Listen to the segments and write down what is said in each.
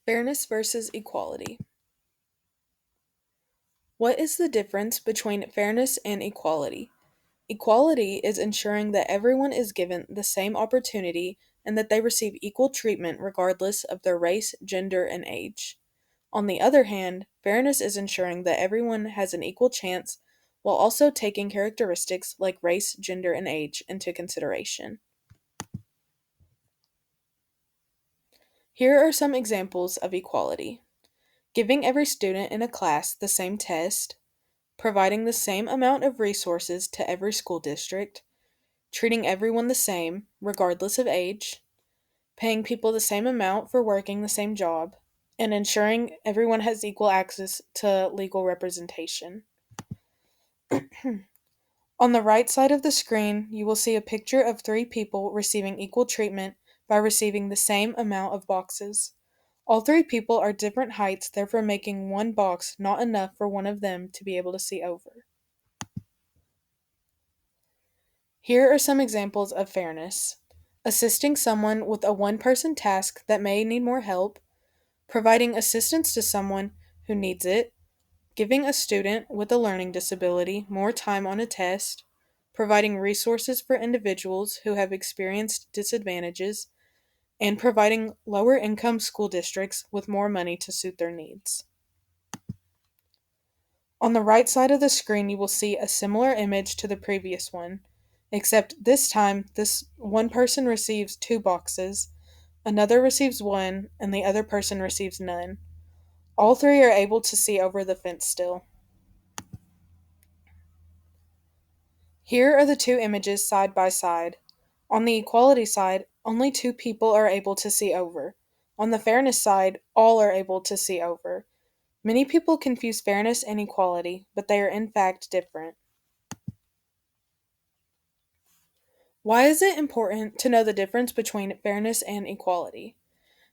Fairness versus equality. What is the difference between fairness and equality? Equality is ensuring that everyone is given the same opportunity and that they receive equal treatment regardless of their race, gender, and age. On the other hand, fairness is ensuring that everyone has an equal chance while also taking characteristics like race, gender, and age into consideration. Here are some examples of equality: giving every student in a class the same test, providing the same amount of resources to every school district, treating everyone the same, regardless of age, paying people the same amount for working the same job, and ensuring everyone has equal access to legal representation. On the right side of the screen, you will see a picture of three people receiving equal treatment by receiving the same amount of boxes. All three people are different heights, therefore making one box not enough for one of them to be able to see over. Here are some examples of fairness: assisting someone with a one person task that may need more help, providing assistance to someone who needs it, giving a student with a learning disability more time on a test, providing resources for individuals who have experienced disadvantages, and providing lower income school districts with more money to suit their needs. On the right side of the screen, you will see a similar image to the previous one, except this time, this one person receives two boxes, another receives one, and the other person receives none. All three are able to see over the fence still. Here are the two images side by side. On the equality side, only two people are able to see over. On the fairness side, all are able to see over. Many people confuse fairness and equality, but they are in fact different. Why is it important to know the difference between fairness and equality?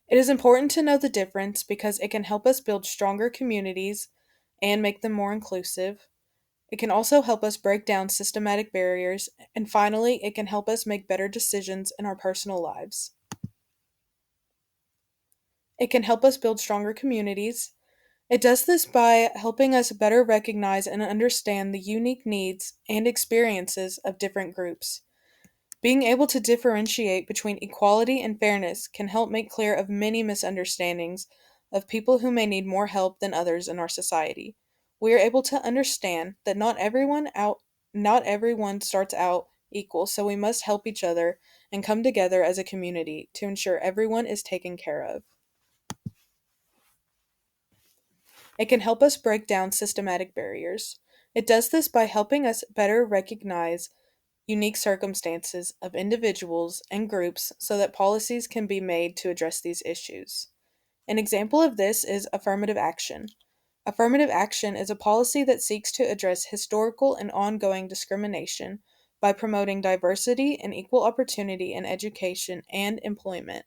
It is important to know the difference because it can help us build stronger communities and make them more inclusive. It can also help us break down systematic barriers, and finally, it can help us make better decisions in our personal lives. It can help us build stronger communities. It does this by helping us better recognize and understand the unique needs and experiences of different groups. Being able to differentiate between equality and fairness can help make clear of many misunderstandings of people who may need more help than others in our society. We are able to understand that not everyone starts out equal, so we must help each other and come together as a community to ensure everyone is taken care of. It can help us break down systematic barriers. It does this by helping us better recognize unique circumstances of individuals and groups so that policies can be made to address these issues. An example of this is affirmative action. Affirmative action is a policy that seeks to address historical and ongoing discrimination by promoting diversity and equal opportunity in education and employment.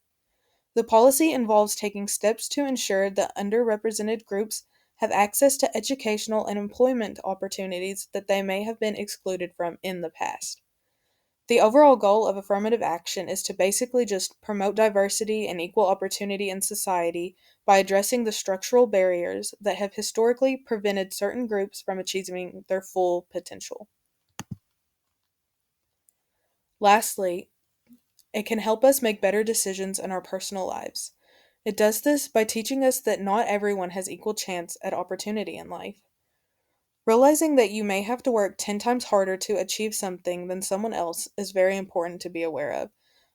The policy involves taking steps to ensure that underrepresented groups have access to educational and employment opportunities that they may have been excluded from in the past. The overall goal of affirmative action is to basically just promote diversity and equal opportunity in society by addressing the structural barriers that have historically prevented certain groups from achieving their full potential. Lastly, it can help us make better decisions in our personal lives. It does this by teaching us that not everyone has equal chance at opportunity in life. Realizing that you may have to work 10 times harder to achieve something than someone else is very important to be aware of.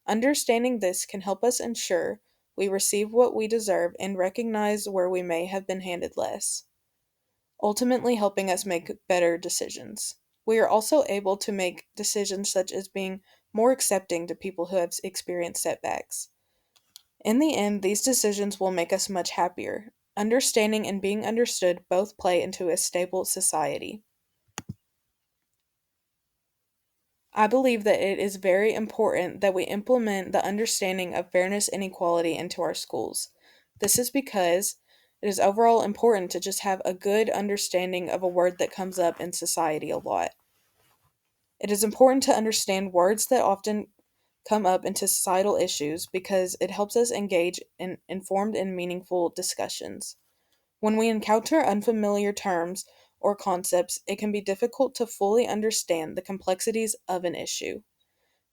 Understanding this can help us ensure we receive what we deserve and recognize where we may have been handed less, ultimately helping us make better decisions. We are also able to make decisions such as being more accepting to people who have experienced setbacks. In the end, these decisions will make us much happier. Understanding and being understood both play into a stable society. I believe that it is very important that we implement the understanding of fairness and equality into our schools. This is because it is overall important to just have a good understanding of a word that comes up in society a lot. It is important to understand words that often come up into societal issues because it helps us engage in informed and meaningful discussions. When we encounter unfamiliar terms or concepts, it can be difficult to fully understand the complexities of an issue.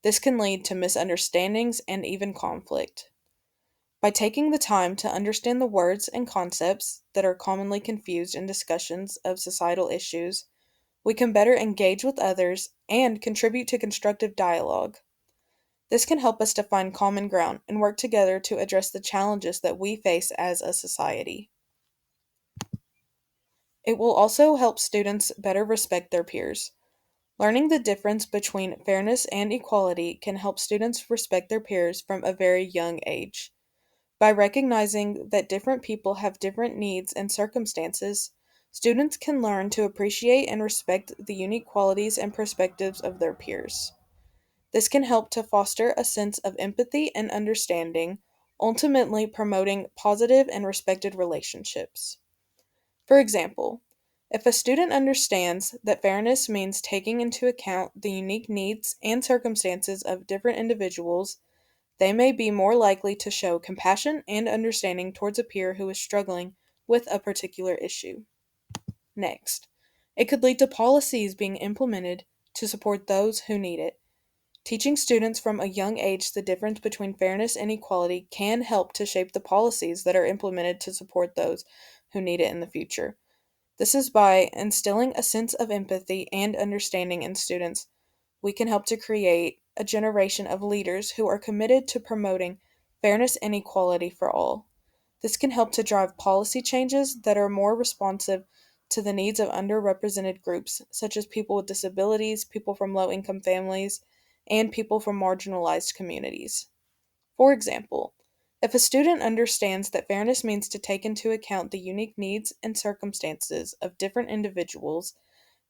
This can lead to misunderstandings and even conflict. By taking the time to understand the words and concepts that are commonly confused in discussions of societal issues, we can better engage with others and contribute to constructive dialogue. This can help us to find common ground and work together to address the challenges that we face as a society. It will also help students better respect their peers. Learning the difference between fairness and equality can help students respect their peers from a very young age. By recognizing that different people have different needs and circumstances, students can learn to appreciate and respect the unique qualities and perspectives of their peers. This can help to foster a sense of empathy and understanding, ultimately promoting positive and respected relationships. For example, if a student understands that fairness means taking into account the unique needs and circumstances of different individuals, they may be more likely to show compassion and understanding towards a peer who is struggling with a particular issue. Next, it could lead to policies being implemented to support those who need it. Teaching students from a young age the difference between fairness and equality can help to shape the policies that are implemented to support those who need it in the future. This is by instilling a sense of empathy and understanding in students, we can help to create a generation of leaders who are committed to promoting fairness and equality for all. This can help to drive policy changes that are more responsive to the needs of underrepresented groups, such as people with disabilities, people from low income families, and people from marginalized communities. For example, if a student understands that fairness means to take into account the unique needs and circumstances of different individuals,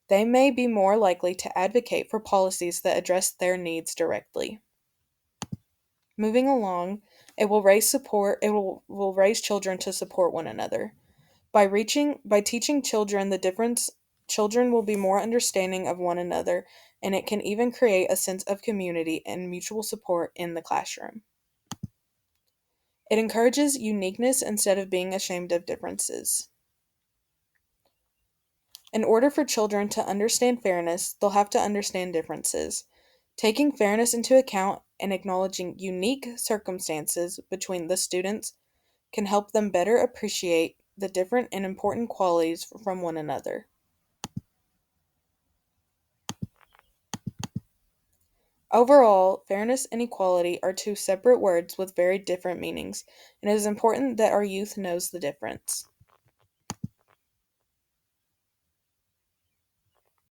they may be more likely to advocate for policies that address their needs directly. Moving along, it will raise children to support one another. By teaching children the difference, children will be more understanding of one another, and it can even create a sense of community and mutual support in the classroom. It encourages uniqueness instead of being ashamed of differences. In order for children to understand fairness, they'll have to understand differences. Taking fairness into account and acknowledging unique circumstances between the students can help them better appreciate the different and important qualities from one another. Overall, fairness and equality are two separate words with very different meanings, and it is important that our youth knows the difference.